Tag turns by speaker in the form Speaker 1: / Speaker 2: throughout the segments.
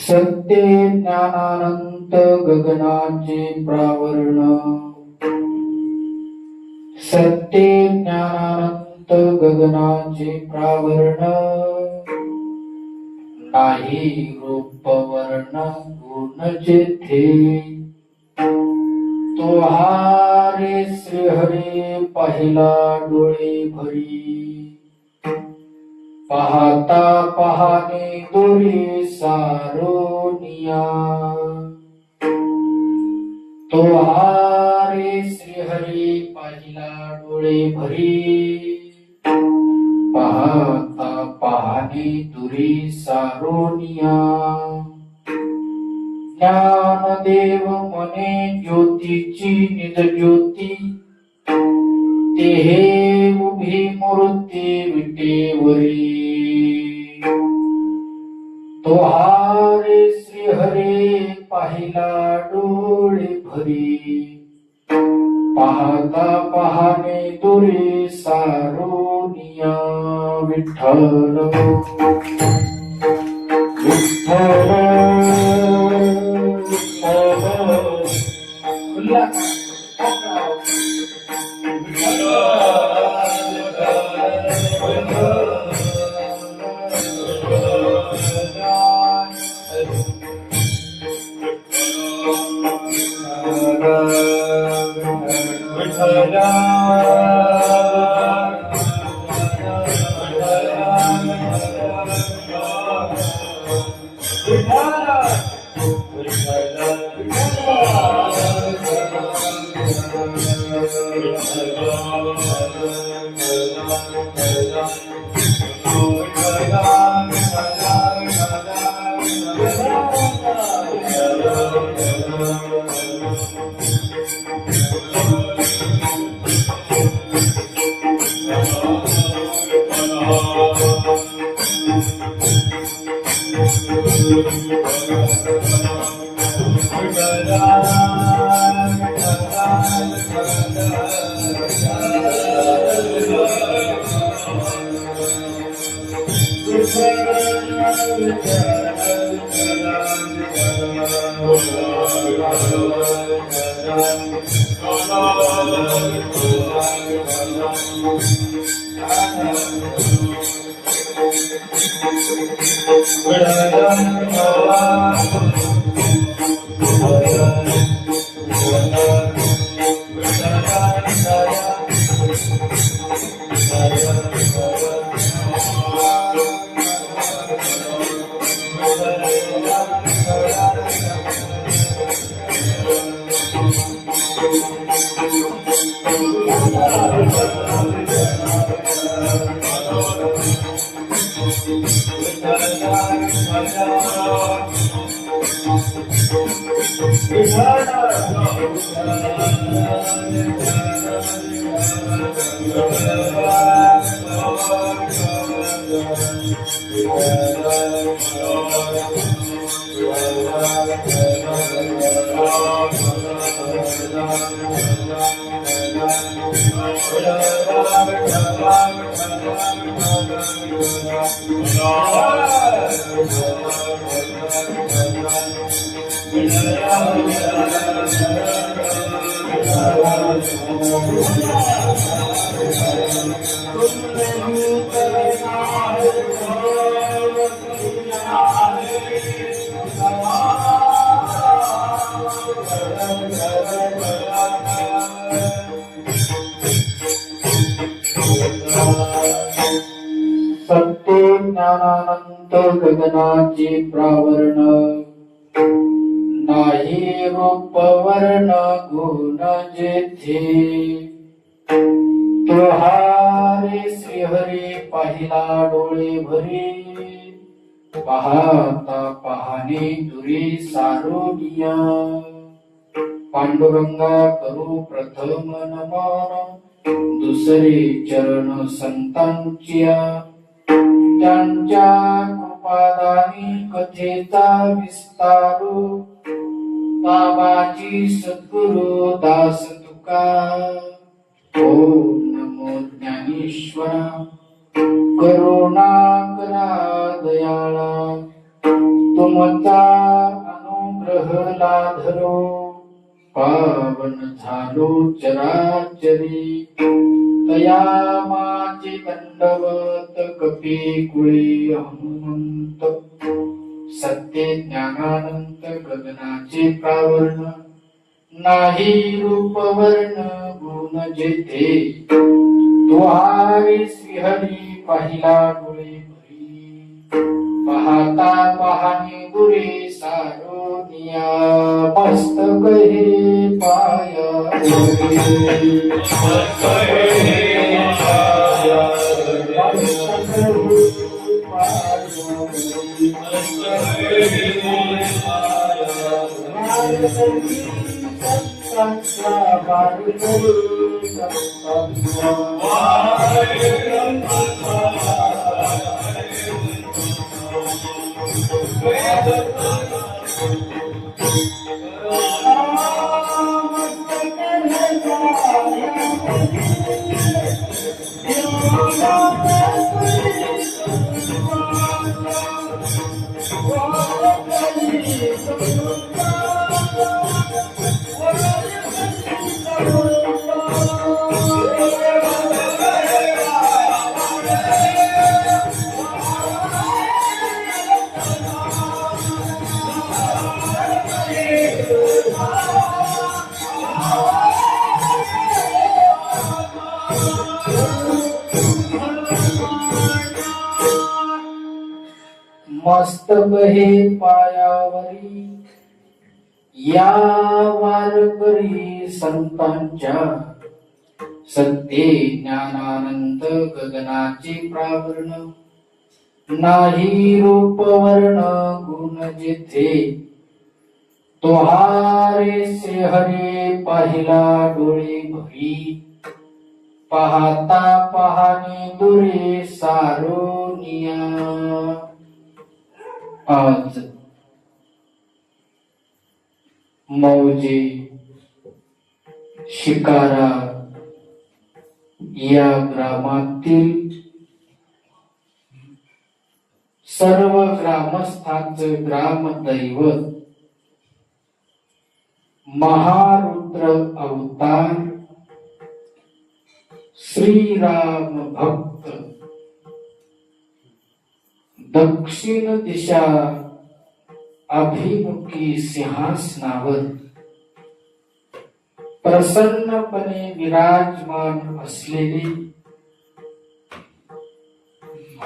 Speaker 1: सत्य ज्ञानानंत गगनाचे प्रावरण, सत्य ज्ञानानंत गगनाचे प्रावरण, नाही रूप वर्ण गुण जेथे, तो हारे श्रीहरी पाहिला डोळे भरी, पाहता पाहणे दुरी सारोनिया, तो हारे श्रीहरी पाहिला डोळे भरी, पाहता पाहणे दुरी सारोनिया, ज्ञानदेव मने ज्योतीची निज ज्योती, तेहे उभी मूर्ती विटेवरी, तो हारे श्रीहरी पाहिला डोळे भरी, पाहता पाहणे दुरी सारोनिया, विठ्ठल विठ्ठल ज्ञानानंत गगनाचे प्रावरण, नाही रूप वर्ण गुण जेथे, तो हारे श्रीहरी पाहिला डोळे भरी, पाहता पाहणे दुरी सारोनिया, पांडुरंगा करू प्रथम नमन, दुसरे चरण संतांच्या, त्यांच्या कृपादानी कथेचा विस्तारू, बाबाजी सद्गुरु दास तुका, ओम नमो ज्ञानेश्वरा, करुणा करा दयाळा, तुम तुमचा अनुग्रह लाधरो पावन झालो चराचरी तया माझे दंडवत कपी कुळी हनुमंत सत्य ज्ञानानंत गगनाचे प्रावरण नाही रूप वर्ण गुण जेथे तुहारी श्रीहरी पाहिला डोळे भरी पाहता पाहणी दुरे सारोनिया मस्तक हे पाया मस्तक हे पायावरी या वारकरी संतांच्या सत्य ज्ञानानंत गगनाचे प्रावरण नाही रूप वर्ण गुण जेथे तोहारे श्रीहरी पाहिला डोळे भरी पाहता पाहणी दुरे सारोनिया आज मौजे शिकारा या ग्रामातील सर्व ग्रामस्थांचे ग्रामदैवत महारुद्र अवतार श्रीराम भक्त दक्षिण दिशा अभिमुखी सिंहासनावर प्रसन्नपणे विराजमान असलेले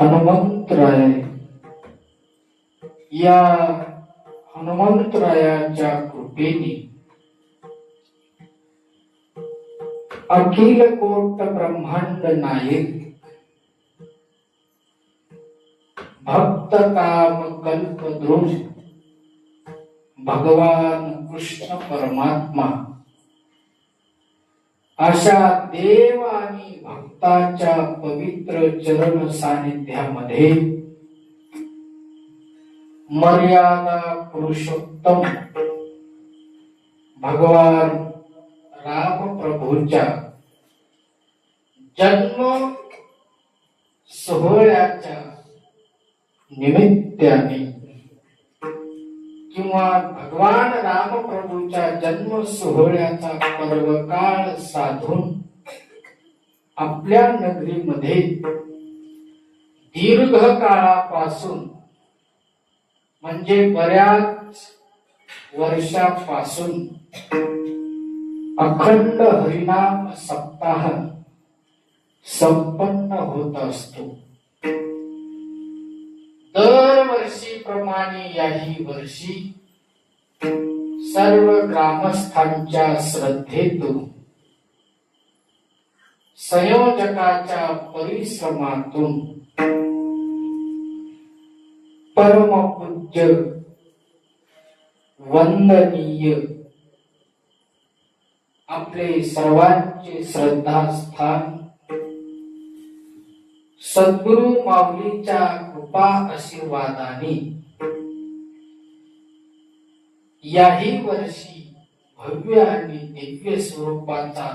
Speaker 1: हनुमंतराय या हनुमंतरायाच्या कृपेने अखिल कोट ब्रह्मांड नायक भक्त काम कल्प द्रोण भगवान कृष्ण परमात्मा अशा देव आणि भक्ताच्या पवित्र चरण सानिध्यामध्ये मर्यादा पुरुषोत्तम भगवान राम प्रभूच्या जन्म सोहळ्याच्या निमित्ताने किंवा भगवान राम प्रभूच्या जन्म सोहळ्याचा पर्वकाळ साधून आपल्या नगरीमध्ये दीर्घ काळापासून म्हणजे बऱ्याच वर्षापासून अखंड हरिनाम सप्ताह संपन्न होत असतो. दरवर्षीप्रमाणे याही वर्षी सर्व ग्रामस्थांच्या श्रद्धेतून संयोजकाच्या परिश्रमातून परमपूज्य वंदनीय आपले सर्वांचे श्रद्धास्थान सद्गुरु माऊलीच्या कृपा आशीर्वादाने याही वर्षी भव्य आणि दिव्य स्वरूपाचा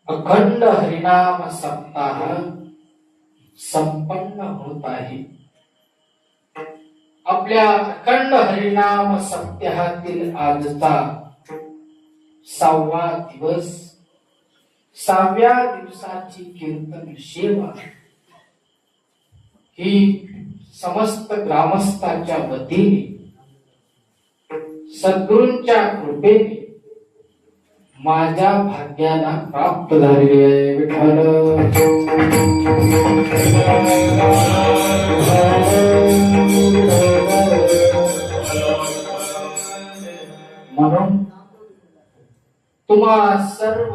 Speaker 1: अखंड हरिनाम सप्ताह संपन्न होत आहे. आपल्या अखंड हरिनाम सप्ताहातील आजचा 6वा दिवस, 6व्या दिवसाची कीर्तन सेवा ही समस्त ग्रामस्थांच्या वतीने सद्गुरूंच्या कृपेने माझ्या भाग्याला प्राप्त झालेली आहे. विठ्ठल म्हणून तुम्हा सर्व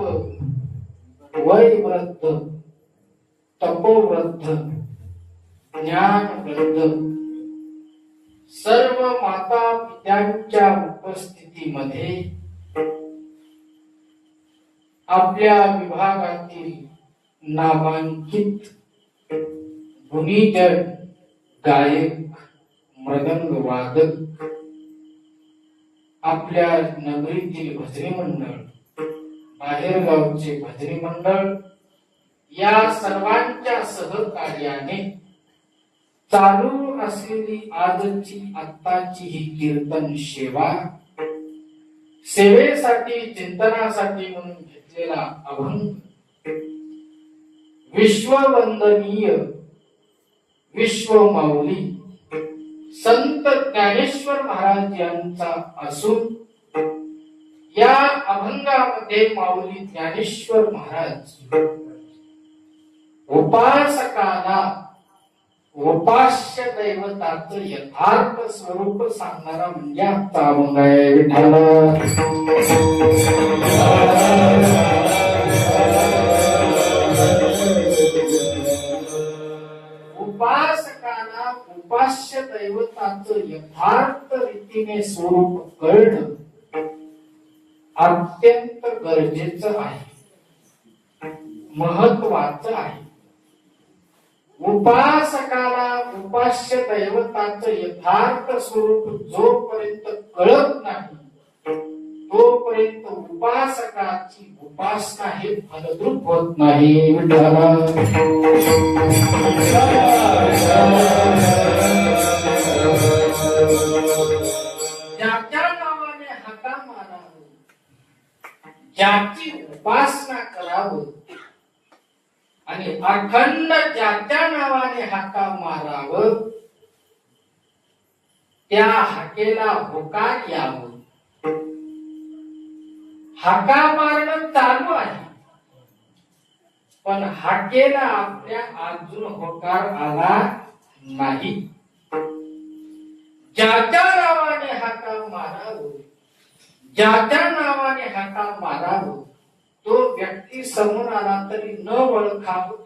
Speaker 1: वयवृद्ध, तपोवृद्ध, ज्ञानवृद्ध सर्व माता पित्यांच्या उपस्थितीमध्ये आपल्या विभागातील नामांकित गुणीजन गायक, मृदंग वादक, आपल्या नगरीतील भजनी मंडळ, बाहेरगावचे भजनी मंडळ या सर्वांच्या सहकार्याने चालू असलेली आजची आत्ताची ही कीर्तन सेवा सेवेसाठी, चिंतनासाठी म्हणून घेतलेला अभंग विश्ववंदनीय विश्वमाऊली संत ज्ञानेश्वर महाराज यांचा असून या अभंगामध्ये माऊली ज्ञानेश्वर महाराज उपासकाला उपास्य दैवताचं यथार्थ स्वरूप सांगणारा म्हणजे आजचा अभंग आहे. विठ्ठल उपासकाला उपास्य दैवताचं यथार्थ रीतीने स्वरूप कळणं अत्यंत गरजेचं आहे, महत्वाचं आहे. उपासकाला उपास्य दैवताचं यथार्थ स्वरूप जोपर्यंत कळत नाही तोपर्यंत उपासकाची उपासना हे फलद्रूप होत नाही. ज्याच्या नावाने हाका मारावं, ज्याची उपासना करावं आणि अखंड ज्याच्या नावाने हाका मारावं त्या हाकेला होकार यावं. हाका मारणं चालू आहे, पण हाकेला आपल्या अजून होकार आला नाही. ज्याच्या नावाने हाका मारावं, ज्याच्या नावाने हाका मारावं तो व्यक्ती समोर आला तरी न ओळखावं,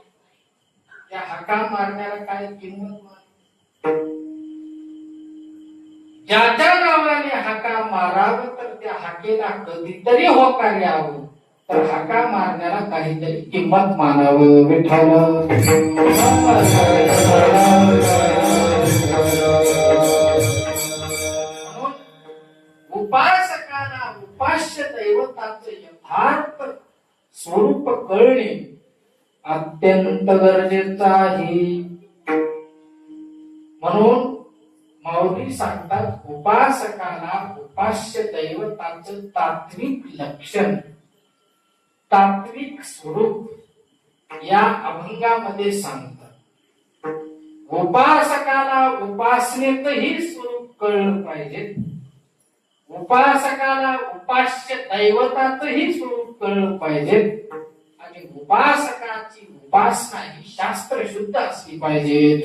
Speaker 1: त्या हाका मारण्याला काय किंमत नाही. ज्याच्या नावाने हाका मारावं तर त्या हाकेला कधीतरी होकार यावं, तर हाका मारण्याला काहीतरी किंमत मानावं. विठ्ठल उपासकाला उपास्य दैवताचं यथार्थ स्वरूप कळणे अत्यंत गरजेचं आहे. म्हणून माऊली सांगतात उपासकाला उपास्य दैवताचं तात्विक लक्षण, तात्विक स्वरूप या अभंगामध्ये सांगतात. उपासकाला उपासनेतही स्वरूप कळलं पाहिजे, उपासकाला उपास्य दैवताचंही स्वरूप कळलं पाहिजे आणि उपासकाची उपासना ही शास्त्र शुद्ध असली पाहिजे.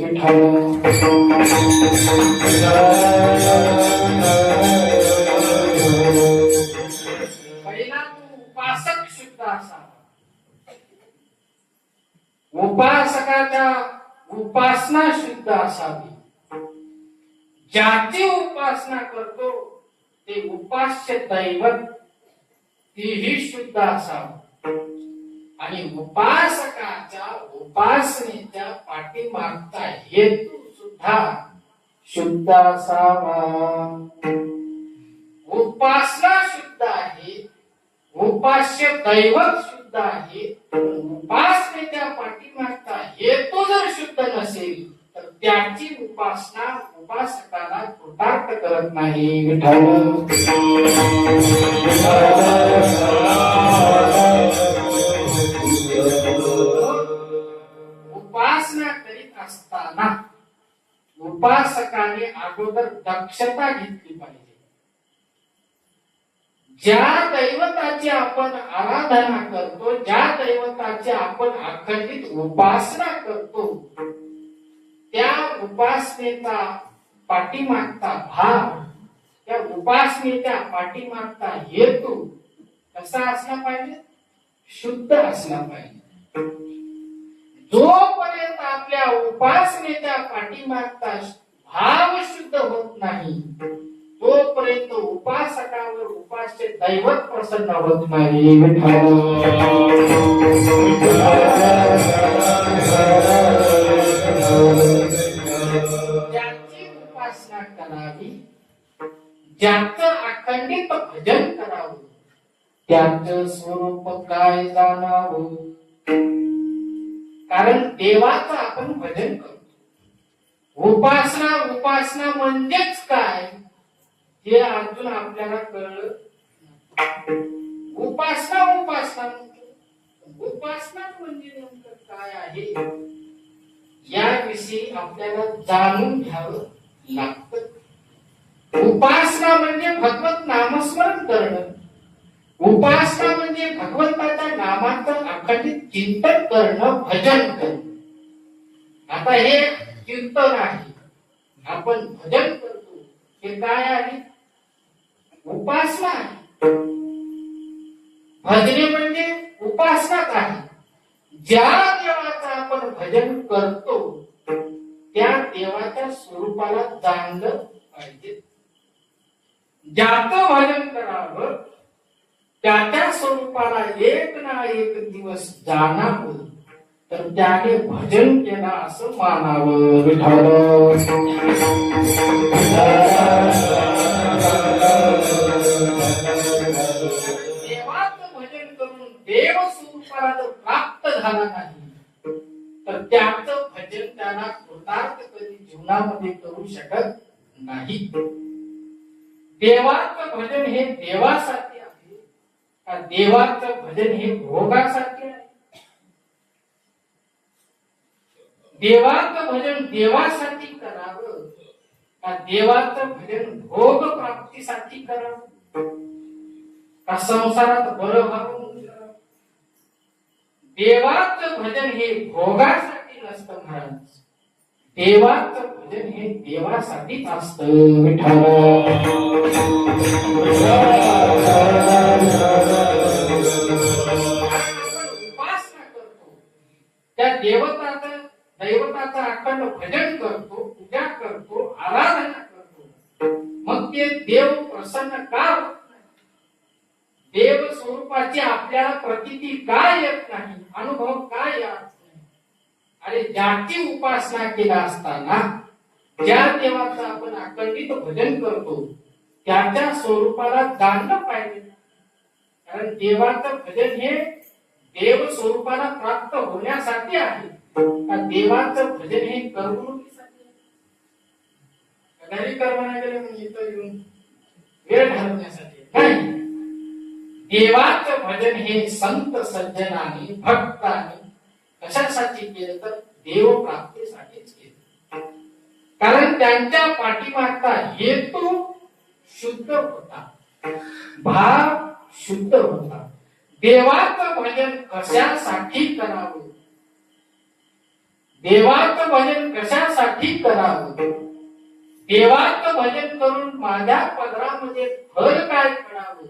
Speaker 1: पहिला तो उपासक शुद्ध असावा, उपासकाच्या उपासना शुद्ध असावी. ज्याची उपासना करतो ते उपास्य दैवत तीही शुद्ध असावं आणि उपासकाच्या उपासनेच्या पाठीमागचा हेतू सुद्धा शुद्ध असावा. उपासना शुद्ध आहे, उपास्य दैवत शुद्ध आहे, उपासनेच्या पाठीमागचा हेतू जर शुद्ध नसेल तर त्याची उपासना उपासकाला कृतार्थ करत नाही. विठ्ठल उपासना करीत असताना उपासकाने अगोदर दक्षता घेतली पाहिजे. ज्या दैवताची आपण आराधना करतो, ज्या दैवताची आपण अखंडित उपासना करतो, त्या उपासनेचा पाठीमागचा भाव, त्या उपासनेच्या पाठीमागचा हेतू कसा असला पाहिजे? शुद्ध असला पाहिजे. जोपर्यंत आपल्या उपासनेच्या पाठीमागचा भाव शुद्ध होत नाही, तोपर्यंत उपासकावर उपास्य दैवत प्रसन्न होत नाही. ज्याची उपासना करावी, ज्याचं अखंडित भजन करावं, त्याचं स्वरूप काय जाणावं. कारण देवाचं आपण भजन करतो. उपासना म्हणजेच काय हे अजून आपल्याला कळलं. उपासना म्हणजे नेमकं काय आहे याविषयी आपल्याला जाणून घ्यावं लागतं. उपासना म्हणजे भगवत नामस्मरण करणं. उपासना म्हणजे भगवंताच्या नामाचं अखंडित चिंतन करणं, भजन करणं. आता हे चिंतन आहे, आपण भजन करतो, हे काय आहे? उपासना आहे. भजने म्हणजे उपासनाच आहे. ज्या देवाचं आपण भजन करतो त्या देवाच्या स्वरूपाला जाणलं पाहिजे. ज्याचं भजन करावं त्याच्या स्वरूपाला एक ना एक दिवस जाणावं, तर त्याने भजन केलं असं मानावं. विठ्ठल देवाचं भजन करून देव स्वरूपाला जर प्राप्त झाला नाही, तर त्याचं भजन त्याला कृतार्थ कधी जीवनामध्ये करू शकत नाही. देवाचं भजन हे देवासाठी आहे का देवाचं भजन हे भोगासाठी आहे? देवाचं भजन देवासाठी करावं का देवाचं भजन भोग प्राप्तीसाठी करावं का संसारात बरं व्हावं? देवाचं भजन हे भोगासाठी नसतं महाराज. देवाचं भजन हे देवासाठीच असतं. विठ्ठल उपासना करतो, त्या दैवताचं अखंड भजन करतो, पूजा करतो, आराधना करतो, मग ते देव प्रसन्न का होत नाही? देव स्वरूपाची आपल्याला प्रतीती का येत नाही? अनुभव का येत नाही? अरे ज्याची उपासना केला असताना ज्या देवाचं आपण अखंडित भजन करतो त्याच्या स्वरूपाला जाणलं पाहिजे. कारण देवाचं भजन हे देव स्वरूपाला प्राप्त होण्यासाठी आहे का देवाचं भजन हे करमणुकीसाठी आहे? घरी कर्मना केलं म्हणजे इथं येऊन वेळ घालवण्यासाठी नाही. देवाचं भजन हे संत सज्जनाने भक्ताने कशासाठी केलं तर देव प्राप्तीसाठीच केलं. कारण त्यांच्या पाठीमागचा हेतू शुद्ध होता, भाव शुद्ध होता. देवाचं भजन कशासाठी करावं? देवाचं भजन कशासाठी करावं? देवाचं भजन करून माझ्या पदरामध्ये फळ काय करावं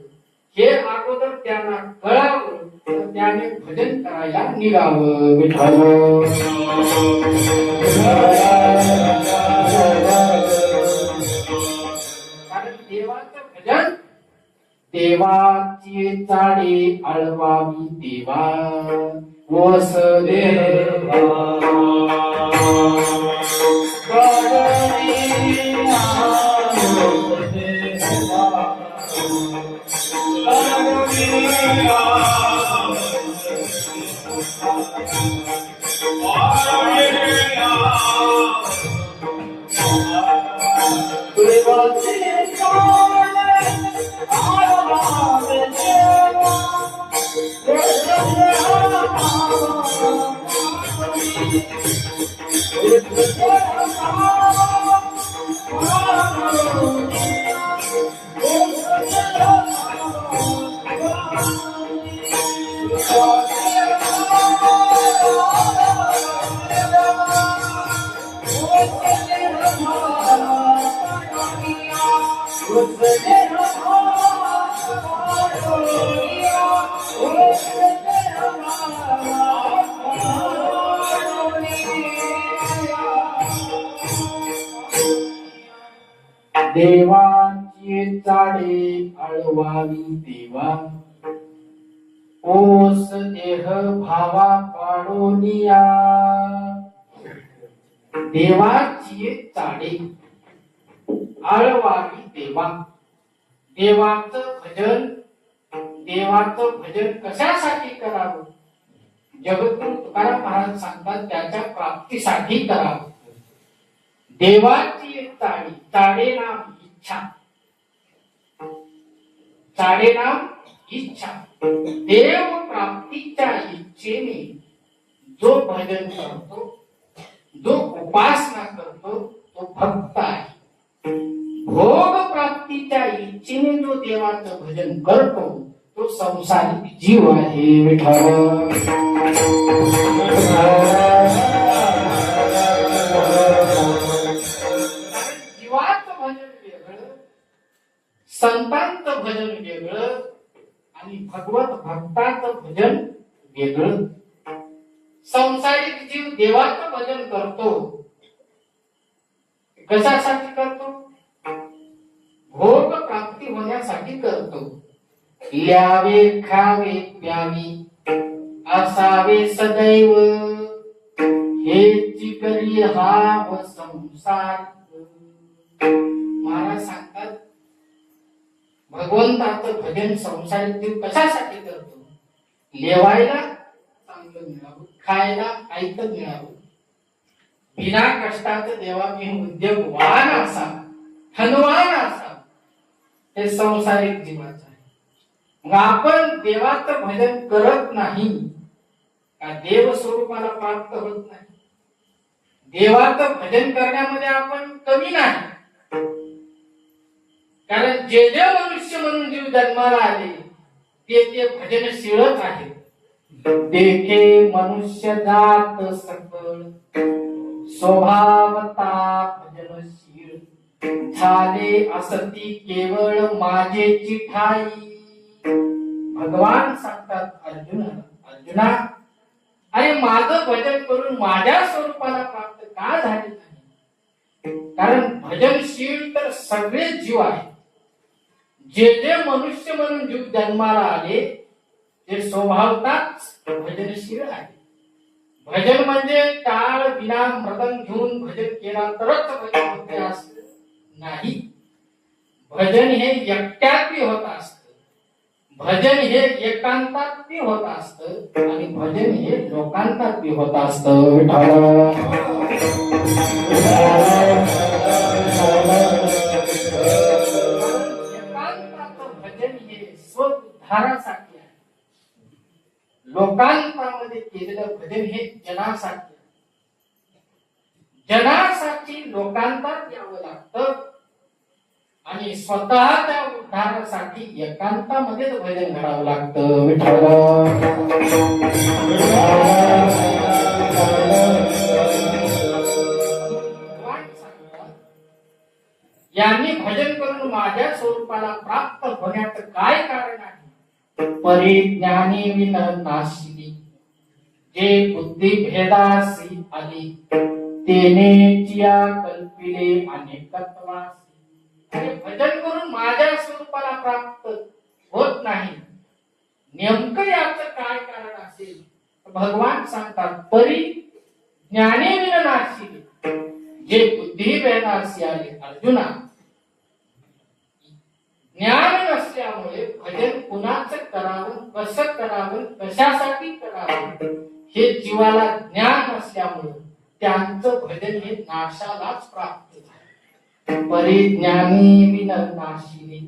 Speaker 1: हे अगोदर त्यांना कळावं, तर त्याने भजन करायला निघावं. विठ्ठल कारण देवाचं भजन देवाची चाडी आळवावी देवा वस देवा
Speaker 2: Hallelujah.
Speaker 1: देवाची चाडे आळवावी देवा ओस देह भावा काढोनिया देवाची चाडे आळवावी देवा देवाचं भजन कशासाठी करावं जगद्गुरु तुकाराम महाराज सांगतात त्याच्या प्राप्तीसाठी करावं देवाची चाडी चाडे नाम इच्छा चाडे नाम इच्छा देव प्राप्तीच्या इच्छेने जो भजन करतो जो उपासना करतो तो भक्त आहे भोग प्राप्तीच्या इच्छेने जो देवाचं भजन करतो तो संसारिक जीव आहे विठ्ठल जीवाचं भजन वेगळं संतांचं भजन वेगळं आणि भगवत भक्ताचं भजन वेगळं संसारिक जीव देवाचं भजन करतो कशासाठी करतो भोग प्राप्ती होण्यासाठी करतो यावे खावे प्यावी असावे सदैव हेची करी हा संसार महाराज सांगतात भगवंताचं भजन संसारिक जीव कशासाठी करतो लेवायला चांगलं मिळावं खायला ऐकत मिळावं बिना कष्टाचं देवाभिमुख उद्योगवान असा धनवान असा हे संसारिक जीवाचं आहे मग आपण देवाचं भजन करत नाही का देव स्वरूपाला प्राप्त होत नाही देवाचं भजन करण्यामध्ये आपण कमी नाही कारण जे जे मनुष्य म्हणून जीव जन्माला आले ते भजनशीलच आहे देखे मनुष्य जात सकळ स्वभावता भजनशील झाले असती केवळ माझेची ठाई भगवान सांगतात अर्जुना अरे माझं भजन करून माझ्या स्वरूपाला प्राप्त का झाले नाही कारण भजनशील तर सगळे जीव आहेत जे जे मनुष्य म्हणून जीव जन्माला आले ते स्वभावताच भजनशील आहे भजन म्हणजे टाळ विना मृदंग घेऊन भजन केला तरच भजन होते असं नाही भजन हे एकट्यात होत असत भजन हे एकांतात होत असत आणि भजन हे लोकांतात होत असत एकांताचं भजन हे स्वउद्धारासाठी आहे लोकांतामध्ये केलेलं भजन हे जनासाठी जनासाठी लोकांतात यावं लागतं आणि स्वतःच्या उद्धारासाठी एकांतामध्येच भजन करावं लागतं विठ्ठल यांनी भजन करून माझ्या स्वरूपाला प्राप्त होण्याचं काय कारण आहे परिज्ञानी विन नाशिली जे बुद्धी भेदासी आली तेने चिया कल्पिले अनेकत्वासी आणि भजन करून माझ्या स्वरूपाला प्राप्त होत नाही नेमकं याचं काय कारण असेल भगवान सांगतात परी ज्ञाने विनाशी जे बुद्धी भेदासी आले अर्जुना ज्ञान नसल्यामुळे भजन कुणाचं करावं कसं करावं कशासाठी करावं हे जीवाला ज्ञान नसल्यामुळे त्यांचं भजन हे नाशालाच प्राप्त झालं परिज्ञानी विन नाशिनी.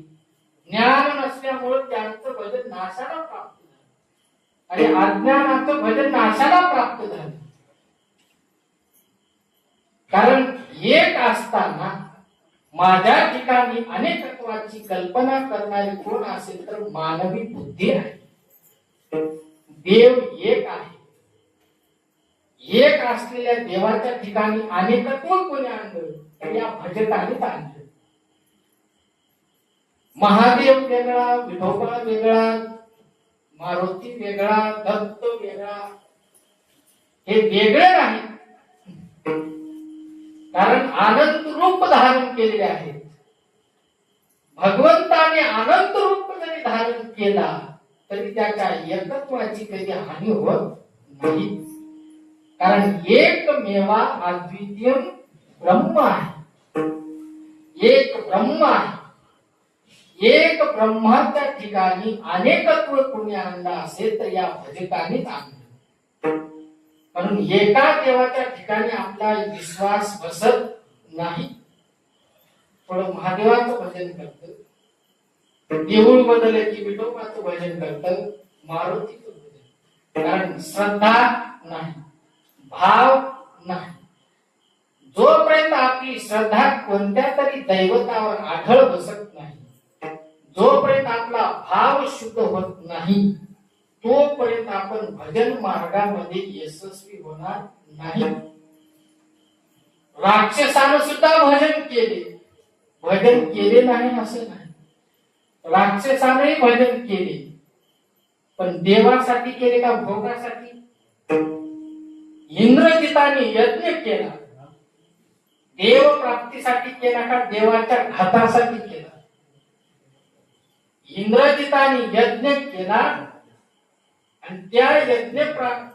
Speaker 1: ज्ञान नसल्यामुळे त्यांचं भजन नाशाला प्राप्त झालं आणि अज्ञानाचं भजन नाशाला प्राप्त झालं. कारण एक असताना माझ्या ठिकाणी अनेकत्वाची कल्पना करणारी कोण असेल तर मानवी बुद्धी आहे. देव एक आहे. एक असलेल्या देवाच्या ठिकाणी अनेकत्व कोणी आणलं तर या भजकानेच आणलं. महादेव वेगळा, विठोबा वेगळा, मारुती वेगळा, दत्त वेगळा, हे वेगळे नाही. कारण आनंद रूप धारण केलेले आहेत. भगवंताने आनंद रूप जरी धारण केला तरी त्याच्या एकत्वाची कधी हानी होत नाही. कारण एकमेवा अद्वितीय ब्रह्म आहे. एक ब्रह्म आहे. एक ब्रह्माच्या ठिकाणी अनेकत्व कोणी आणलं असेल तर या भजकानेच आणलं. म्हणून एका देवाच्या ठिकाणी आपला विश्वास बसत नाही. थोडं महादेवाचं भजन करतं, देऊळ बदलले की विठोबाचं भजन करतं, मारुतीचं भजन. कारण श्रद्धा नाही, भाव नाही. जोपर्यंत आपली श्रद्धा कोणत्या तरी दैवतावर आढळ बसत नाही, जोपर्यंत आपला भाव शुद्ध होत नाही, तोपर्यंत आपण भजन मार्गामध्ये यशस्वी होणार नाही. राक्षसानं सुद्धा भजन केले, भजन केले नाही असं नाही. राक्षसानंही भजन केले, पण देवासाठी केले का भोगासाठी? इंद्रजिताने यज्ञ केला, देव प्राप्तीसाठी केला का देवाच्या घातासाठी केला? इंद्रजिताने यज्ञ केला आणि त्या यज्ञ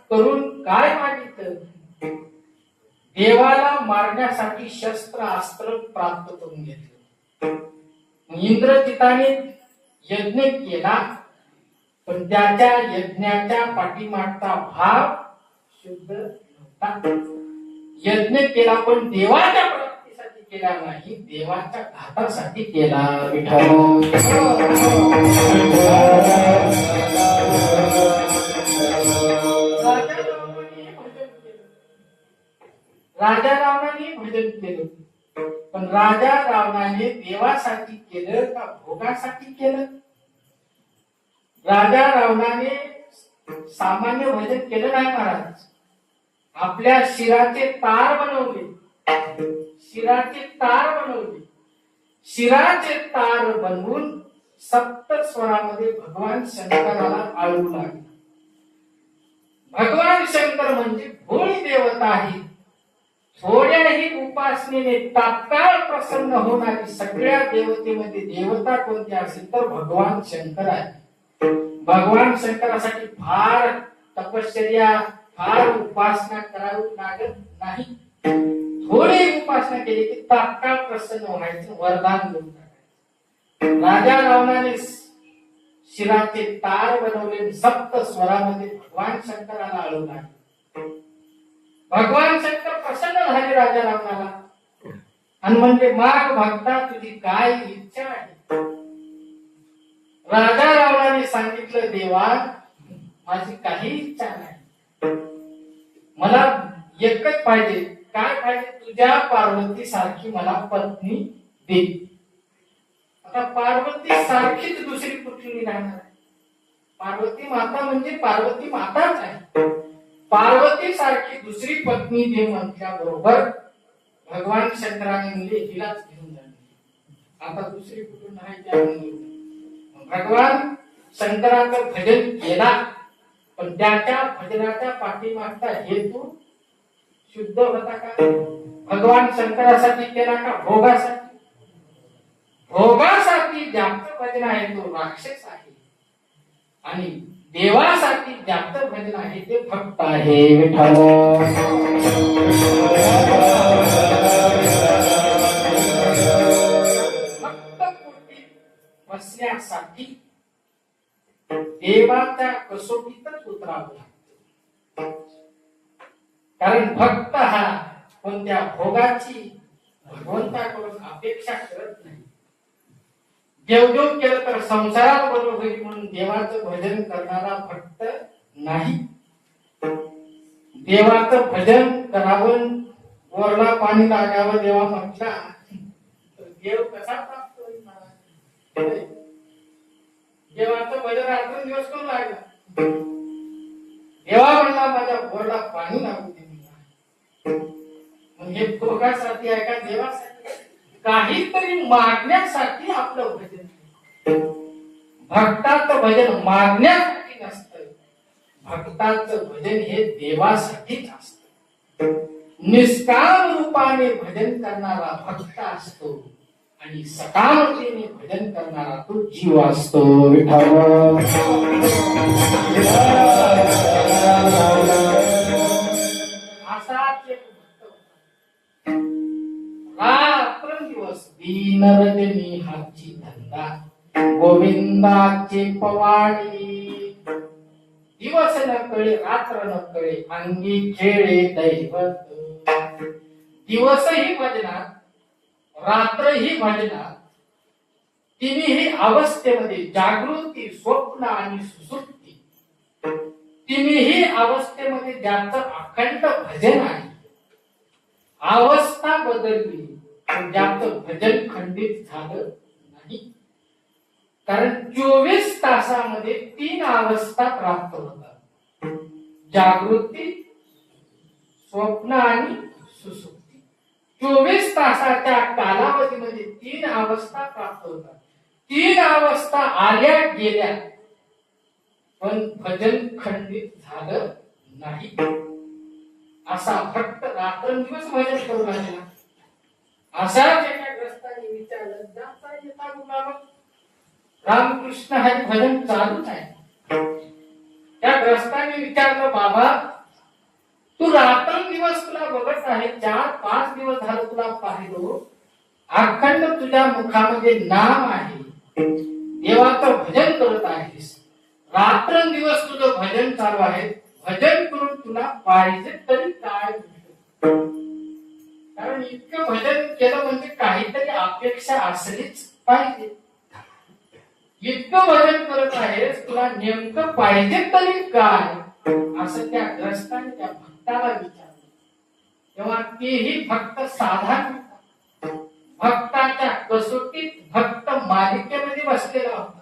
Speaker 1: करून काय मागितलं? देवाला मारण्यासाठी शस्त्र अस्त्र प्राप्त करून घेतलं. इंद्रजिताने यज्ञ केला, पण त्याच्या यज्ञाच्या पाठीमागचा भाव शुद्ध नव्हता. यज्ञ केला पण देवाच्या प्राप्तीसाठी केला नाही, देवाच्या घातासाठी केला. राजा रावणाने भजन केलं, पण राजा रावणाने देवासाठी केलं का भोगासाठी केलं? राजा रावणाने सामान्य भजन केलं नाही महाराज. आपल्या शिराचे तार बनवले, शिराचे तार बनवले. शिराचे तार बनवून सप्त स्वरामध्ये भगवान शंकराला आळू लागले. भगवान शंकर म्हणजे भोळी देवता आहे. थोड्याही उपासनेने तात्काळ प्रसन्न होणारी सगळ्या देवतेमध्ये देवता कोणती असेल तर भगवान शंकर आहे. भगवान शंकरासाठी फार तपश्चर्या, फार उपासना करावी लागत नाही. थोडी उपासना केली की तात्काळ प्रसन्न व्हायचं वरदान देऊन टाकायचं. राजा रावणाने शिराचे तार बनवले, सप्त स्वरामध्ये भगवान शंकराला आळू लागले. भगवान शंकर प्रसन्न झाले राजा रावणाला आणि म्हणजे माग भक्ता तुझी काय इच्छा आहे? राजा रावणाने सांगितलं, देवा माझी काही इच्छा नाही, मला एकच पाहिजे. काय पाहिजे? तुझ्या पार्वती सारखी मला पत्नी दे. आता पार्वती सारखीच दुसरी कुठली राहणार आहे? पार्वती माता म्हणजे पार्वती माताच आहे. पार्वती सारखी दुसरी पत्नी दे म्हटल्याबरोबर भगवान शंकराने म्हणजे हिलाच घेऊन जाणे. आता दुसरी कुठून नाही. भगवान शंकराचं भजन केला, पण त्याच्या भजनाच्या पाठीमागचा हेतू शुद्ध होता का? भगवान शंकरासाठी केला का भोगासाठी? भोगासाठी ज्याचं भजन आहे तो राक्षस आहे आणि देवासाठी ज्याचं भजन आहे ते भक्त आहे. विठ्ठल भक्त कोटी बसण्यासाठी देवाच्या कसोटीतच उतरावं लागतं. कारण भक्त हा कोणत्या भोगाची भगवंताकडून अपेक्षा करत नाही. देवदेव केलं तर संसारात बरोबर होईल म्हणून देवाचं भजन करणारा फक्त नाही. देवाचं भजन करावं, वरला पाणी लागावं देवा म्हटला तर देव कसा प्राप्त होईल मला? देवाचं भजन रात्रंदिवस करू लागला. देवा म्हणला माझ्या वरला पाणी लागू दे. म्हणजे भोगासाठी आहे का देवासाठी? काहीतरी मागण्यासाठी आपलं भजन. भक्ताचं भजन मागण्यासाठी नसतं, भक्ताचं भजन हे देवासाठीच असतं. निष्काम रूपाने भजन करणारा भक्त असतो आणि सकामतेने भजन करणारा तो जीव असतो. असाच एक भक्त रात्रंदिवस दीन रजनी हाची धंदा गोविंदाचे पवाडी. दिवस न कळे रात्र न कळे अंगी खेळे दैवत. दिवसही भजनात रात्रही भजनात, तिन्ही अवस्थेमध्ये जागृती स्वप्न आणि सुसुप्ती, तिन्ही अवस्थेमध्ये ज्याचं अखंड भजन आहे. अवस्था बदलली पण ज्याचं भजन खंडित झालं नाही. कारण 24 तासामध्ये 3 अवस्था प्राप्त होतात, जागृती स्वप्न आणि सुसुप्ती. 24 तासाच्या कालावधीमध्ये 3 अवस्था प्राप्त होतात. 3 अवस्था आल्या गेल्या पण भजन खंडित झालं नाही. असा फक्त रात्रंदिवस भजन करू लागला. असाच एका ग्रस्ताने विचारलं, जाता येता गुलाब रामकृष्ण हरी भजन चालूच आहे. त्या ग्रस्ताने विचारलं, बाबा तू रात्रंदिवस तुला बघत आहे, 4-5 दिवस झालं तुला पाहिलो, अखंड तुझ्या मुखामध्ये नाम आहे, देवाचं भजन करत आहेस, रात्रंदिवस तुझं भजन चालू आहे. भजन करून तुला पाहिजे तरी काय? कारण इतकं भजन केलं म्हणजे काहीतरी अपेक्षा असलीच पाहिजे. इतकं भजन करत आहेस, तुला नेमकं पाहिजे तरी काय? असं त्या ग्रस्ताने त्या भक्ताला विचारलं. तेव्हा तेही भक्त साधारण भक्ताच्या कसोटीत भक्त मालिकेमध्ये बसलेला होता,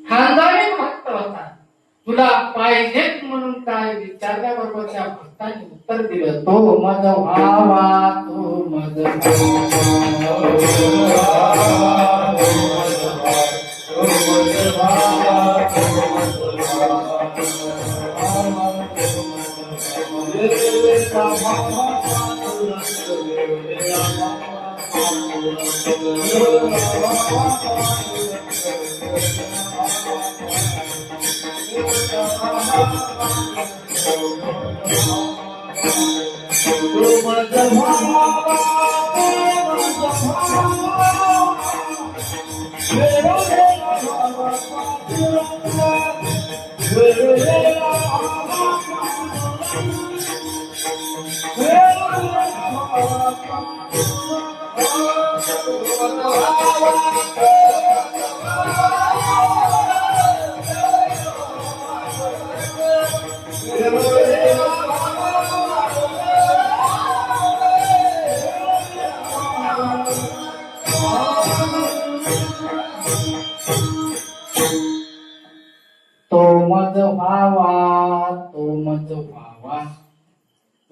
Speaker 1: खानदानी भक्त होता. तुला पाहिजेत म्हणून काय विचारल्याबरोबर त्या भक्ताने उत्तर दिलं, तो मज व्हावा, तो मज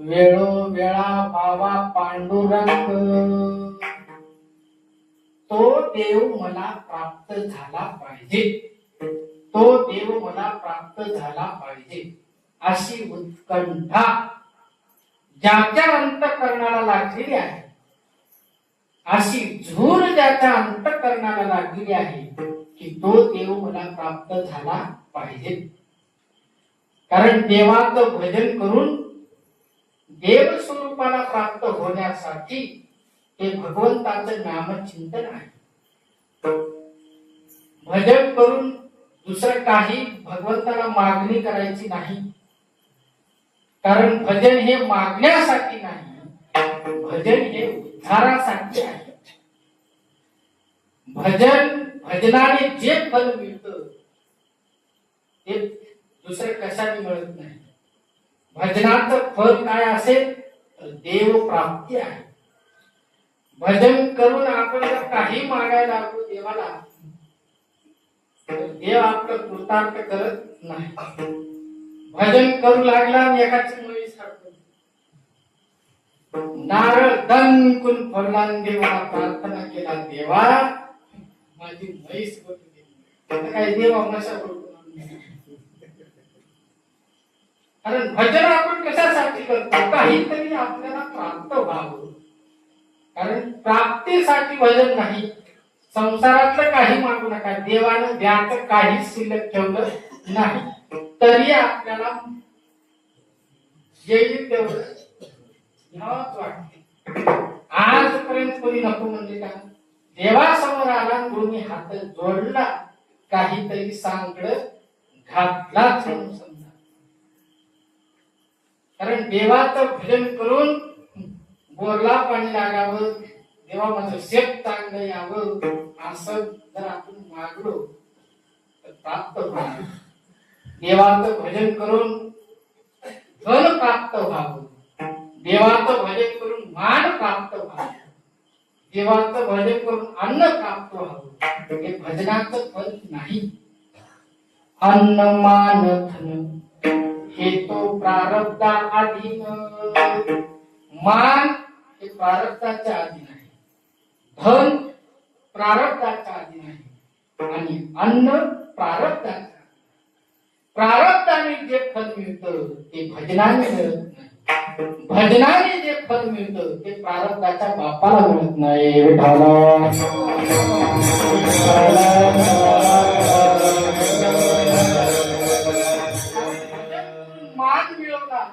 Speaker 1: वेळोवेळा भावा पांडुरंग. तो देव मला प्राप्त झाला पाहिजे, तो देव मला प्राप्त झाला पाहिजे अशी उत्कंठा ज्याच्या अंतःकरणाला लागलेली आहे, अशी झूर ज्याच्या अंतःकरणाला लागलेली आहे की तो देव मला प्राप्त झाला पाहिजे. कारण देवाचं भजन करून देव स्वरूपाला प्राप्त होण्यासाठी हे भगवंताचं नामचिंतन आहे. भजन करून दुसरं काही भगवंताला मागणी करायची नाही. कारण भजन हे मागण्यासाठी नाही, भजन हे उद्धारासाठी आहे. भजनाने जे फल मिळतं ते दुसरे कशाने मिळत नाही. भजनाचं फल काय असेल तर देव प्राप्ती आहे. भजन करून आपण जर काही मागायला लागलो देवाला तर देव आपलं कृतार्थ करत नाही. भजन करू लागला आणि एकाची म्हैस हरतो. नारळ दणकून फरला आणि देवाला प्रार्थना केला, देवा माझी म्हैस होती. काय देव आम्हाला करतो. कारण भजन आपण कशासाठी करतो, काहीतरी आपल्याला प्राप्त व्हावं. कारण प्राप्तीसाठी भजन नाही. संसारातलं काही मागू नका, देवानं द्याचं काही शिल्लक ठेवलं नाही तरी आपल्याला येईल तेवढं घ्यावंच वाटते. आजपर्यंत कोणी नको म्हणले का? देवासमोर आला, कोणी हात जोडला, काहीतरी सांगड घातलाच म्हणून समजा. कारण देवाचं भजन करून बोरला पाणी लागावं, देवा माझं शेत चांगलं यावं असं जर आपण मागलो तर प्राप्त व्हावं. देवाचं भजन करून धन प्राप्त व्हावं, देवाचं भजन करून मान प्राप्त व्हावं, देवाचं भजन करून अन्न प्राप्त व्हावं, हे भजनाचं फल नाही. अन्न मान धन हे तो प्रारब्धा अधीन. मान हे प्रारब्धाच्या अधीन आहे, धन प्रारब्धाच्या अधीन आहे आणि अन्न प्रारब्धाच्या. प्रारब्धाने जे फल मिळतं ते भजनाने मिळत नाही. भजनाने जे फल मिळतं ते प्रारब्धाच्या बापाला मिळत नाही. मान मिळवला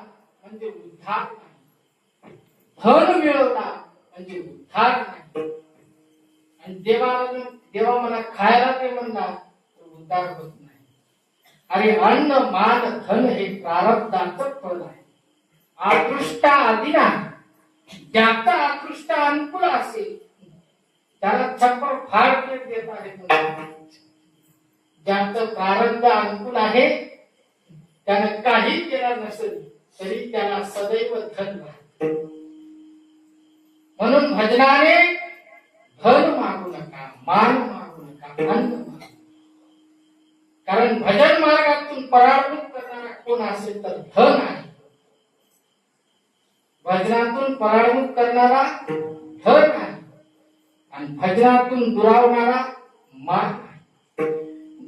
Speaker 1: म्हणजे उद्धार नाही, धन मिळवला म्हणजे उद्धार नाही. आणि देवा मला खायला ते म्हणला तर उद्धार होत नाही. अरे अन्न मान धन हे प्रारब्धाचं फल आहे, आकृष्ट आधी नाही. ज्याचा आकृष्ट अनुकूल असेल त्याला छप्पर फार देत आहे. ज्याचं प्रारब्ध अनुकूल आहे त्यानं काही केलं नसेल तरी त्याला सदैव धन राहते. म्हणून भजनाने धन मागू नका, मान मागू नका, अन्न मागू. कारण भजन मार्गातून पराभूत करणारा कोण असेल तर धन आहे. भजनातून पराभूत करणारा धन आहे आणि भजनातून दुरावणारा मान आहे.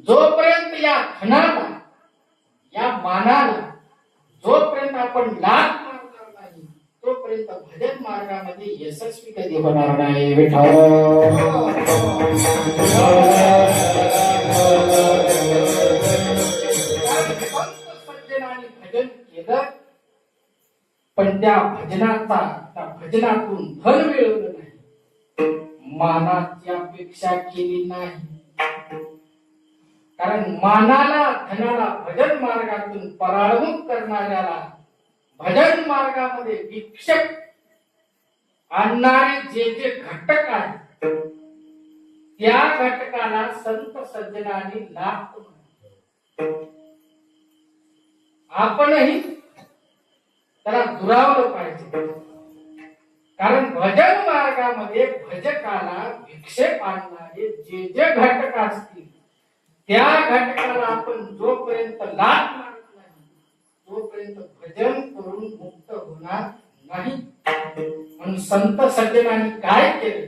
Speaker 1: जोपर्यंत या धनाला या मानाला जोपर्यंत आपण लाभ मारणार नाही तोपर्यंत भजन मार्गामध्ये यशस्वी कधी होणार नाही. सज्जनाने भजन केलं पण त्या भजनातून धन मिळवलं नाही, मानाची अपेक्षा केली नाही. कारण मानाला धनाला भजन मार्गातून पराभूत करणाऱ्याला भजन मार्गामध्ये विक्षेप आणणारे जे जे घटक आहेत त्या घटकाला संत सज्जनांनी लाभ. आपणही त्याला दुरावलं पाहिजे. कारण भजन मार्गामध्ये भजकाला विक्षेप आणणारे जे जे घटक असतील त्या घटकाला आपण जोपर्यंत लाभ मारत नाही तोपर्यंत भजन करून मुक्त होणार नाही. म्हणून संत सज्जनांनी काय केलं,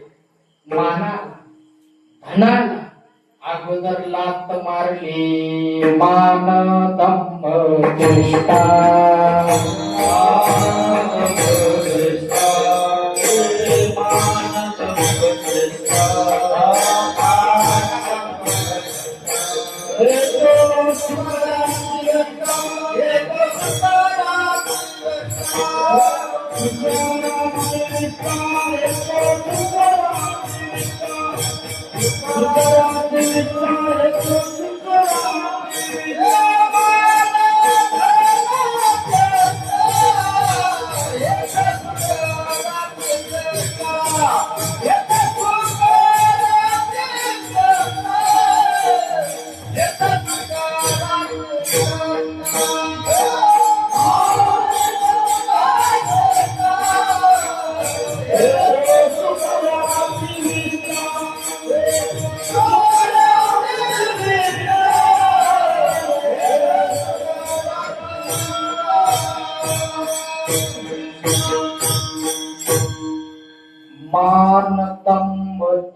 Speaker 1: मानाला धनाला अगोदर लात मारली. मान दंभ चेष्टा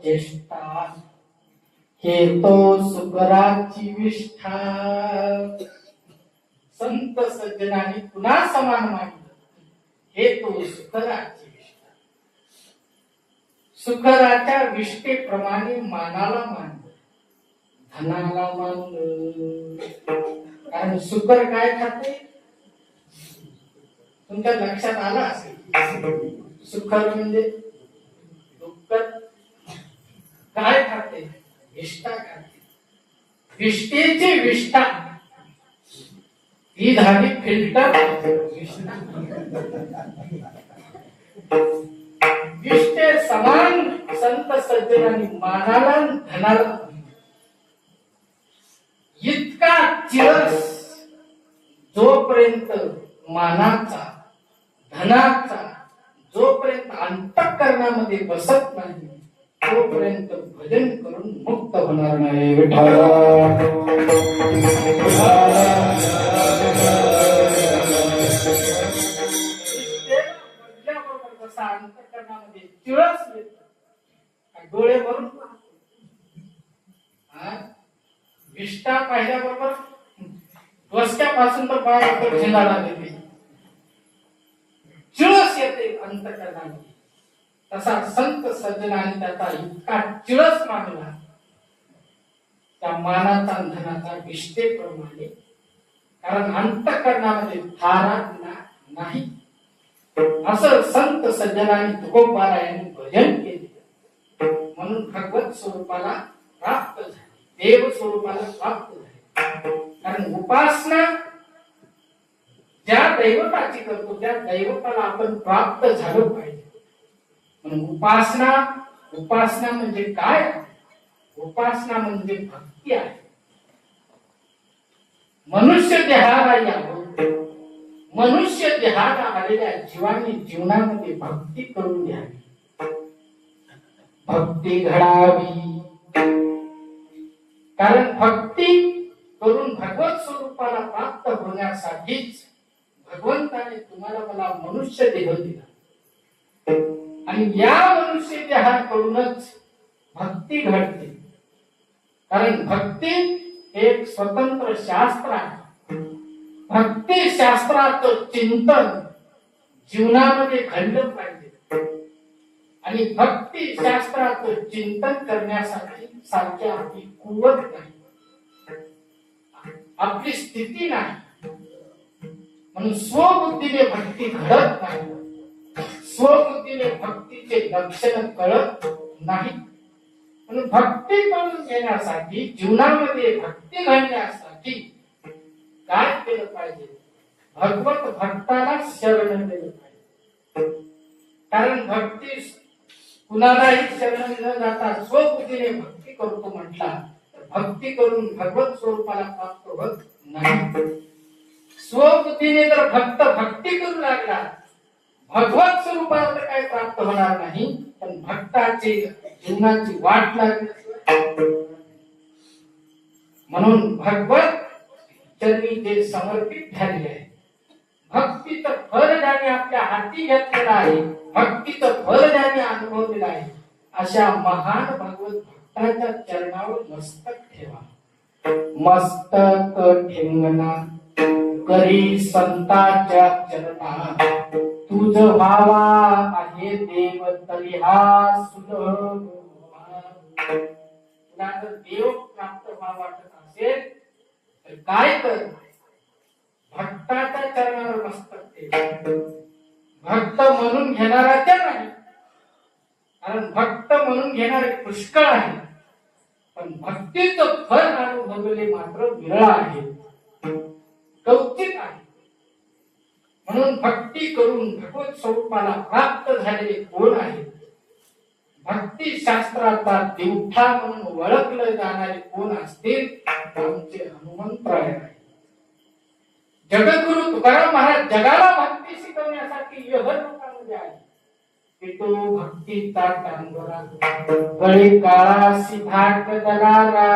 Speaker 1: चेष्टा हे तो सुकराची विष्ठा. संत सज्जनांनी पुन्हा समान मांडलं, हे तो सुकराची विष्ठा. सुकराच्या विष्ठेप्रमाणे मानाला मानलं, धनाला मानलं. कारण सुकर काय खाते तुमच्या लक्षात आलं असेल. सुकर म्हणजे डुक्कर. काय खाते? विष्ठा खाते. विष्ठेची विष्ठा ही झाली फिल्टर विष्ठा. विष्ठे समान संत सज्जनांनी मानाला धनाला इतका चिरस जोपर्यंत मानाचा धनाचा जोपर्यंत अंतःकरणामध्ये बसत नाही तोपर्यंत भजन करून मुक्त होणार नाही. जसा अंतःकरणामध्ये चिळस येत डोळे भरून विष्ठा पाहिल्याबरोबर डोसक्यापासून तर पायावर झेंडाला देते, चिळस येते अंतःकरणामध्ये. तसा संत सज्जनाने त्याचा इतका चिळस मानला त्या मानाचा धनाचा विष्ठेप्रमाणे. कारण अंतःकरणामध्ये थारा नाही. असं संत सज्जनाने तुकोबारायांनी भजन केले म्हणून भगवत स्वरूपाला प्राप्त झाले, देव स्वरूपाला प्राप्त झाले. कारण उपासना ज्या दैवताची करतो त्या दैवताला आपण प्राप्त झालो पाहिजे. म्हणून उपासना म्हणजे काय? उपासना म्हणजे भक्ती आहे. मनुष्य देहाला यावं, मनुष्य देहाला आलेल्या जीवांनी जीवनामध्ये भक्ती करून घ्यावी, भक्ती घडावी. कारण भक्ती करून भगवत स्वरूपाला प्राप्त होण्यासाठीच भगवंताने तुम्हाला मला मनुष्य देह दिला. आणि या मनुष्य देहाकडूनच भक्ती घडते. कारण भक्ती एक स्वतंत्र शास्त्र आहे. भक्ती शास्त्राचं चिंतन जीवनामध्ये घडलं पाहिजे. आणि भक्ती शास्त्राचं चिंतन करण्यासाठी सारखी आपली कुवत नाही, आपली स्थिती नाही. म्हणून स्वबुद्धीने भक्ती घडत नाही, स्वबुद्धीने भक्तीचे लक्षण कळत नाही. म्हणून भक्ती करून घेण्यासाठी जीवनामध्ये भक्ती घडण्यासाठी काय केलं पाहिजे? भगवत भक्ताला शरण दिलं पाहिजे. कारण भक्ती कुणालाही शरण न जाता स्वबुद्धीने भक्ती करतो म्हटला तर भक्ती करून भगवत स्वरूपाला प्राप्त होत नाही. स्वबुद्धीने जर भक्त भक्ती करू लागला भगवत स्वरूपाला तर काही प्राप्त होणार नाही, पण भक्ताची जीवनाची वाट लागली. म्हणून भगवत चरणी जे समर्पित झाले आहे, भक्तीचं फळ ज्याने आपल्या हाती घेतलेलं आहे, भक्तीचं फळ ज्याने अनुभवलेलं आहे, अशा महान भगवत भक्ताच्या चरणावर मस्तक ठेवा. मस्तक ठेंगणा करी संतांच्या चरणा, तुझ व्हावा आहे देव तरी हा सुलभ. तुला जर देव प्राप्त व्हावा वाटत असेल तर काय कर? भक्ताच्या चरणावर मस्तक ठेव. भक्त म्हणून घेणाराच्या नाही, कारण भक्त म्हणून घेणारे पुष्कळ आहे, पण भक्तीचं फळ अनुभवलेले मात्र विरळ आहे, कौतिक आहे. म्हणून भक्ती करून भगवत स्वरूपाला प्राप्त झालेले कोण आहेत? भक्ती शास्त्राचा दिवठा म्हणून ओळखले जाणारे कोण असतील? आमचे हनुमंतराय आहे. जगद्गुरु तुकाराम महाराज जगाला भक्ती शिकवण्यासाठी लोकांमध्ये आले. पितो भक्तीचा टांगोरा गळी काळासी भाग दलारा.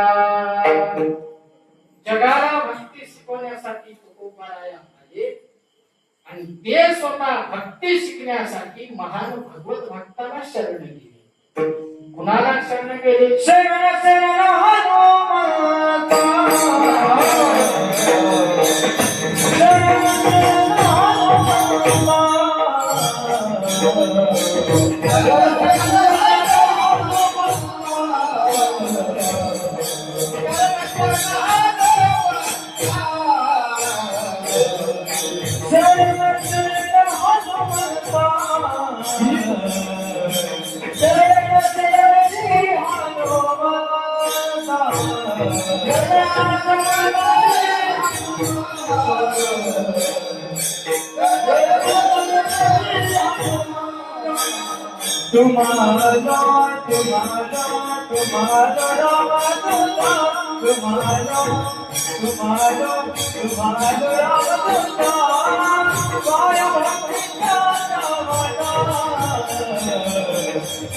Speaker 1: जगाला भक्ती शिकवण्यासाठी तुकोबाराय आले आणि ते स्वतः भक्ती शिकण्यासाठी महान भगवत भक्ताला शरण गेले. कुणाला शरण शरण गेले.
Speaker 2: शरण शरण हनुमंता शरण शरण तुम्हारा तुम्हारा तुम्हारा रामदूता तुम्हारा तुम्हारा तुम्हारा रामदूता माया भक्तिया नावाना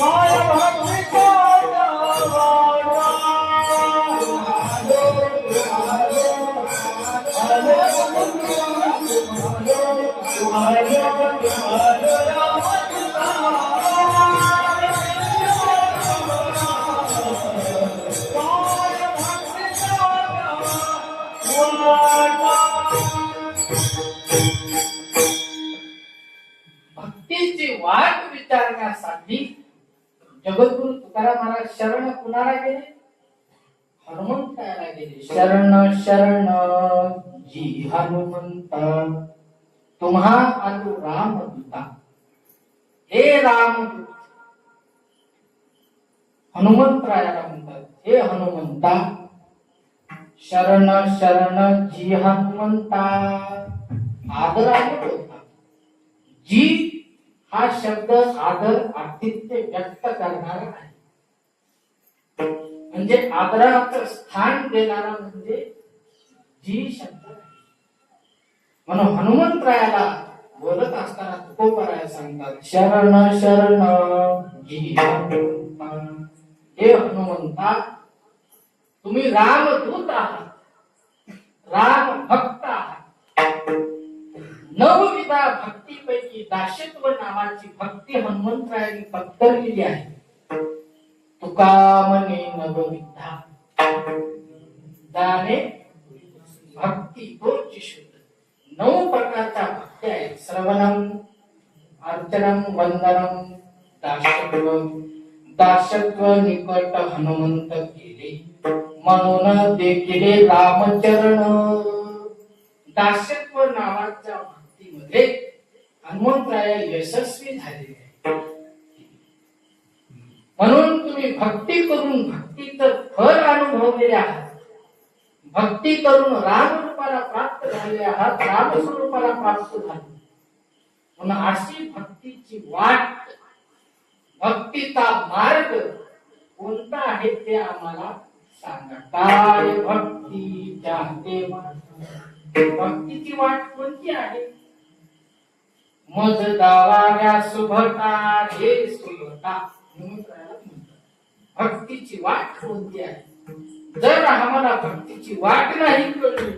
Speaker 2: माया भक्तिया नावाना
Speaker 1: भक्तीची वाट विचारण्यासाठी जगद्गुरु तुकाराम महाराज शरण कुणाला गेले? हनुमंताला गेले. शरण शरण जी हनुमंता तुम्हा आलो रामदूता. हे रामदूत हनुमंतरायाला म्हणतात. हे हनुमंता शरण शरण जी हनुमंता. आदराने बोलतात. जी हा शब्द आदर आतिथ्य व्यक्त करणारा आहे. म्हणजे आदराचं स्थान देणारा म्हणजे जी शब्द आहे. म्हणून हनुमंतरायाला बोलत असताना तुकोबराया सांगतात शरण शरण जी हनुमंता. हे हनुमंता तुम्ही रामदूत आहात, राम भक्त आहात. नवविधा भक्तीपैकी दासत्व नावाची भक्ती हनुमंतरायांनी पत्करलेली आहे. तुका म्हणे नवविधा दाने भक्ती तोची शुद्ध. 9 प्रकारच्या भक्ती आहेत. श्रवणम अर्चनम वंदनम दासत्व. दासत्व निकट हनुमंत केले म्हणून देखील रामचरण. दासत्व नावाच्या भक्तीमध्ये हनुमंतराय यशस्वी झालेले आहे. म्हणून तुम्ही भक्ती करून भक्तीचं फळ अनुभवलेले आहात. भक्ती करून रामरूपाला प्राप्त झाले आहात, रामस्वरूपाला प्राप्त झाले. म्हणून अशी भक्तीची वाट, भक्तीचा मार्ग कोणता आहे ते आम्हाला सांगा. काय भक्ती चाहते मन. भक्तीची वाट कोणती आहे? मज दावाऱ्या सुभटा हे सुभटा. भक्तीची वाट कोणती आहे? जर आम्हाला भक्तीची वाट नाही कळली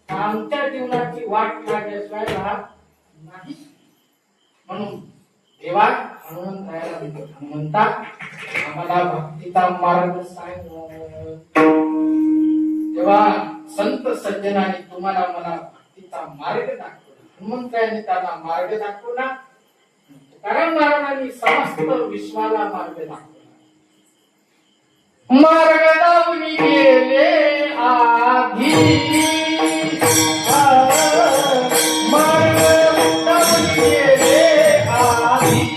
Speaker 1: तर आमच्या जीवनाची वाट लागल्याशिवाय राहत नाही. म्हणून देवा हनुमंता आम्हाला भक्तीचा मार्ग सांग. तेव्हा संत सज्जनाने तुम्हाला मला भक्तीचा मार्ग दाखवला. हनुमंताने त्याला मार्ग दाखवला. तुकाराम महाराजांनी समस्त विश्वाला मार्ग दाखवला. मार्ग दावून गेले आधी, मार्ग दावून गेले आधी,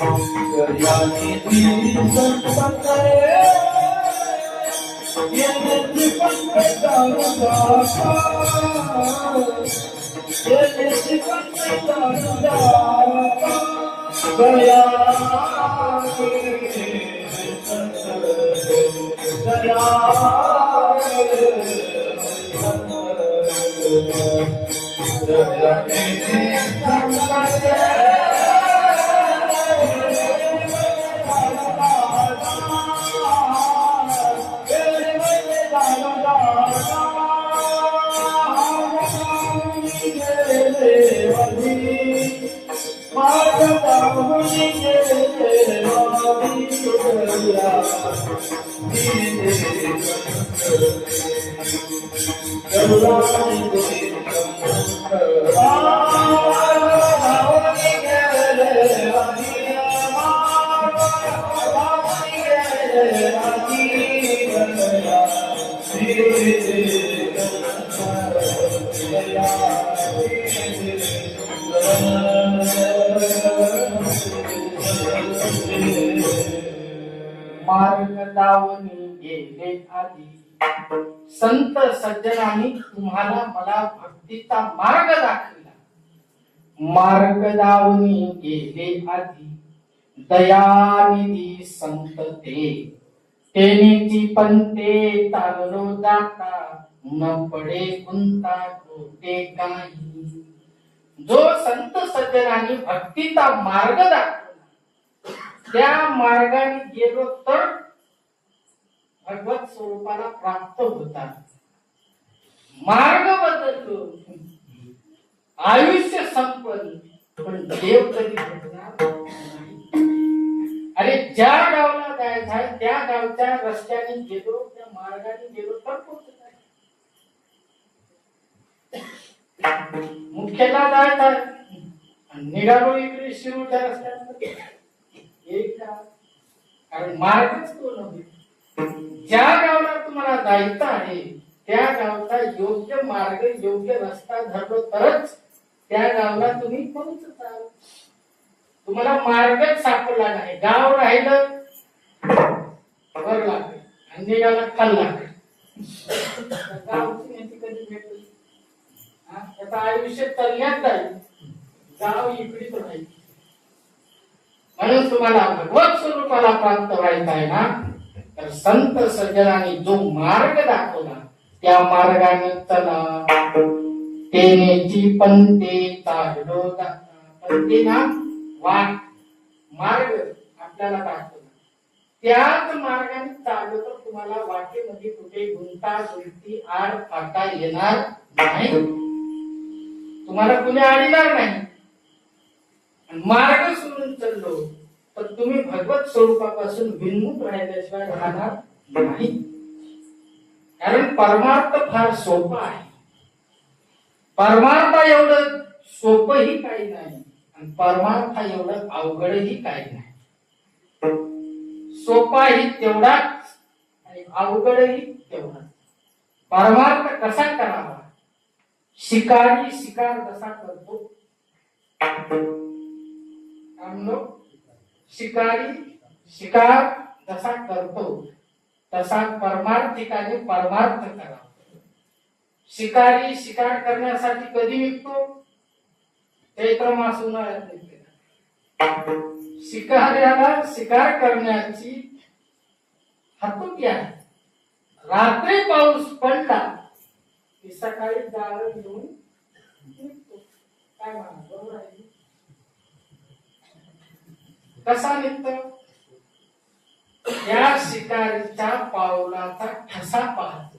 Speaker 2: दयानिधी संत येण्याची पंकज दाता येण्याची पंकज दाता दया
Speaker 1: मार्ग दावणी गेले आधी संत सज्जनांनी तुम्हाला मला भक्तीचा मार्ग दाखविला. मार्ग दावणी गेले आधी दयानिधी संत तेनेची पंते चाललो जाता न पडे गुंता गोटे काही. जो संत सज्जनांनी भक्तीचा मार्ग दाखवला त्या मार्गाने गेलो तर भगवत स्वरूपाला प्राप्त होतात. मार्ग बदलतो, आयुष्य संपन्न, पण देव कधी भेटणार नाही. अरे ज्या गावाला जायचं आहे त्या गावच्या रस्त्याने गेलो, त्या मार्गाने गेलो तर पोहोचत आहे. मुख्याला जायचं आहे निघालो इकडे शिरूरच्या रस्त्याने कारण मार्गच तो नव्हे. ज्या गावाला तुम्हाला जायचं आहे त्या गावचा योग्य मार्ग योग्य रस्ता धरलो तरच त्या गावाला तुम्ही पोहोचताल. तुम्हाला मार्गच सापडला नाही, गाव राहिलं वर लागले आणि निघाला खाल लागले. गावची यांची कधी भेटली त्याचं आयुष्य चालण्यात जाईल, गाव इकडेच राहील. म्हणून तुम्हाला भगवत स्वरूपाला प्राप्त व्हायचं आहे ना तर संत सज्जनांनी जो मार्ग दाखवला त्या मार्गाने चला. तेनेची पंते चाललो जाता. पंते ना वाट मार्ग आपल्याला दाखवला त्याच मार्गाने चाललो तर तुम्हाला वाटेमध्ये कुठे गुंतागुंती आड फाटा येणार नाही, तुम्हाला कुणी अडणार नाही. मार्ग सोडून चाललो तर तुम्ही भगवत स्वरूपापासून विन्मुख राहिल्याशिवाय राहणार नाही. कारण परमार्थ फार सोपा आहे. परमार्थ एवढं सोपही काही नाही आणि परमार्थ एवढं अवघडही काही नाही. सोपाही तेवढाच आणि अवघडही तेवढाच. परमार्थ कसा करावा, शिकारी शिकार कसा करतो, शिकारी शिकार जसा करतो तसा परमार्थिकाने परमार्थ करावा. शिकारी शिकार करण्यासाठी कधी निघतो, चैत्र मास उन्हाळ्यात निघतो. शिकाऱ्याला शिकार करण्याची हातोटी आहे. रात्री पाऊस पडला की सकाळी जाळं घेऊन निघतो. काय म्हणा बरोबर आहे. कसा निघतो, त्या शिकारीच्या पावलाचा ठसा पाहतो.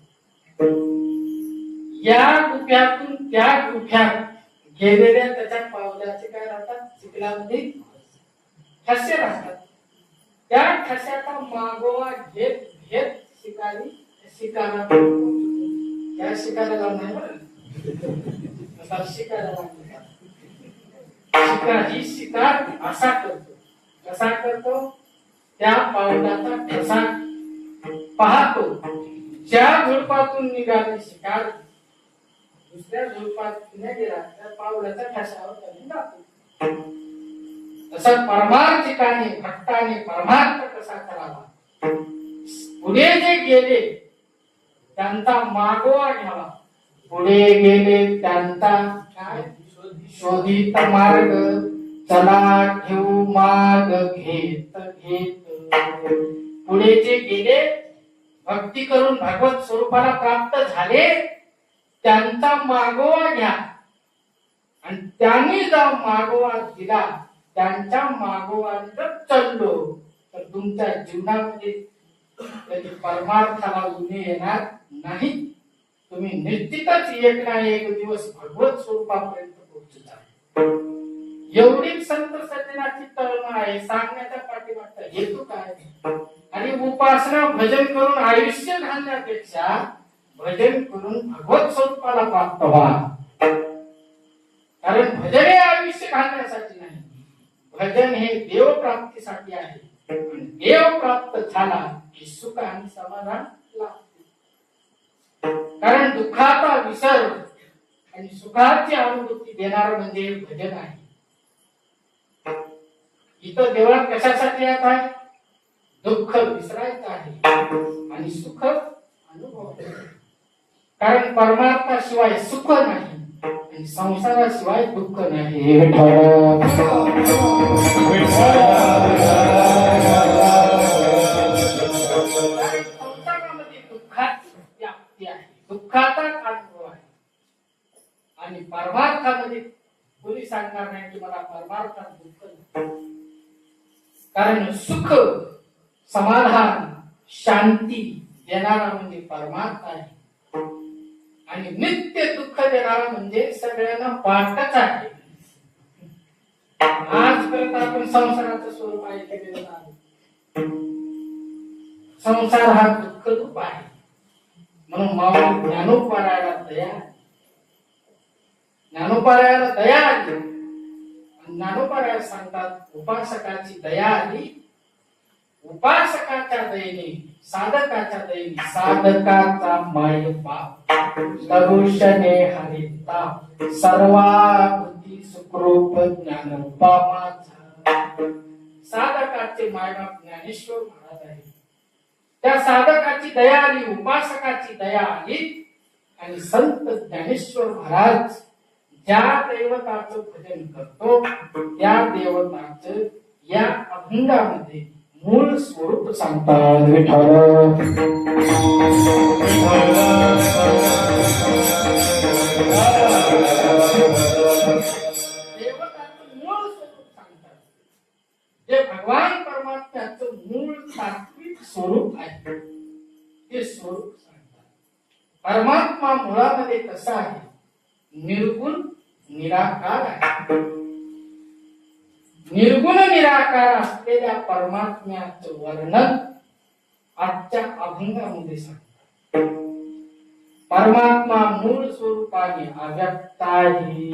Speaker 1: या गुफ्यातून त्या गुफ्यात गेलेल्या त्याच्या पावलाचे काय राहतात, चिखलामध्ये ठसे राहतात. त्या ठस्याचा मागोवा घेत घेत शिकारी शिकारा त्या शिकाराला नाही बरं शिकाराला शिकारी शिकार असा करतो. कसा करतो, त्या पावलाचा ठसा पाहतो. ज्या झुडपातून निघाले शिकार दुसऱ्या झुडपात न गेला त्या पावलाचा ठसावर त्याने जातो. तसा परमार्थिकाने भक्ताने परमार्थ कसा करावा, पुढे जे गेले त्यांचा मागोवा घ्यावा, पुढे गेले त्यांचा काय शोधित मार्ग, चला घेऊ मार्ग घेत घेत. पुढे जे गेले भक्ती करून भगवत स्वरूपाला प्राप्त झाले त्यांचा मागोवा घ्या, आणि त्यांनी जो मागोवा दिला त्यांच्या मागोवा जर चाललो तर तुमच्या जीवनामध्ये कधी परमार्थाला उणे येणार नाही. तुम्ही निश्चितच एक ना एक दिवस भगवत स्वरूपापर्यंत पोहोचता. एवढीच संत सज्जनाची तळमळ आहे. सांगण्याच्या पाठीमागचा हेतू काय? आणि उपासना भजन करून आयुष्य घालण्यापेक्षा भजन करून भगवत स्वरूपाला प्राप्त व्हा. कारण भजन हे आयुष्य घालण्यासाठी नाही, भजन हे देव प्राप्तीसाठी आहे. देव प्राप्त झाला की सुख आणि समाधान लाभते. कारण दुःखाचा विसर आणि सुखाची अनुभूती देणार म्हणजे भजन आहे. इथं देवळात कशासाठी येत आहे? दुःख विसरायचं आहे आणि सुख अनुभव. कारण परमार्थाशिवाय सुख नाही आणि संसाराशिवाय दुःख नाही. संसारामध्ये दुःखाची व्याप्ती आहे, दुःखाचा अनुभव आहे. आणि परमार्थामध्ये कोणी सांगणार नाही की मला परमार्थात दुःख नाही. कारण सुख, समाधान, शांती देणारा म्हणजे परमार्थ आहे. आणि नित्य दुःख देणारा म्हणजे सगळ्यांना वाटच आहे. आजपर्यंत आपण संसाराचं स्वरूप ऐकलेलं नाही. संसार हा दुःख रूप आहे. म्हणून माऊली ज्ञानोपारायला दया, ज्ञानोपारायला दया आली. ज्ञानोपाराय सांगतात उपासकाची दया आली. उपासकाच्या दयेने, साधकाच्या दयेने, साधकाचा माय बाप दरुषणे हरिता सर्वाभूती सुखरूप ज्ञानोपा माझा. साधकाचे मायबाप ज्ञानेश्वर महाराज आहे. त्या साधकाची दया आली, उपासकाची दया आली. आणि संत ज्ञानेश्वर महाराज ज्या देवताचं भजन करतो त्या देवताचं या अभंगामध्ये मूळ स्वरूप सांगतात. विठ्ठल देवताचं मूळ स्वरूप सांगतात. जे भगवान परमात्म्याचं मूळ सात्विक स्वरूप आहे ते स्वरूप सांगतात. परमात्मा मुळामध्ये कसा आहे? निर्गुण निराकार आहे. निर्गुण निराकार असलेल्या परमात्म्याचं वर्णन आजच्या अभंगामध्ये सांगतात. परमात्मा मूळ स्वरूपाने अव्यक्त आहे.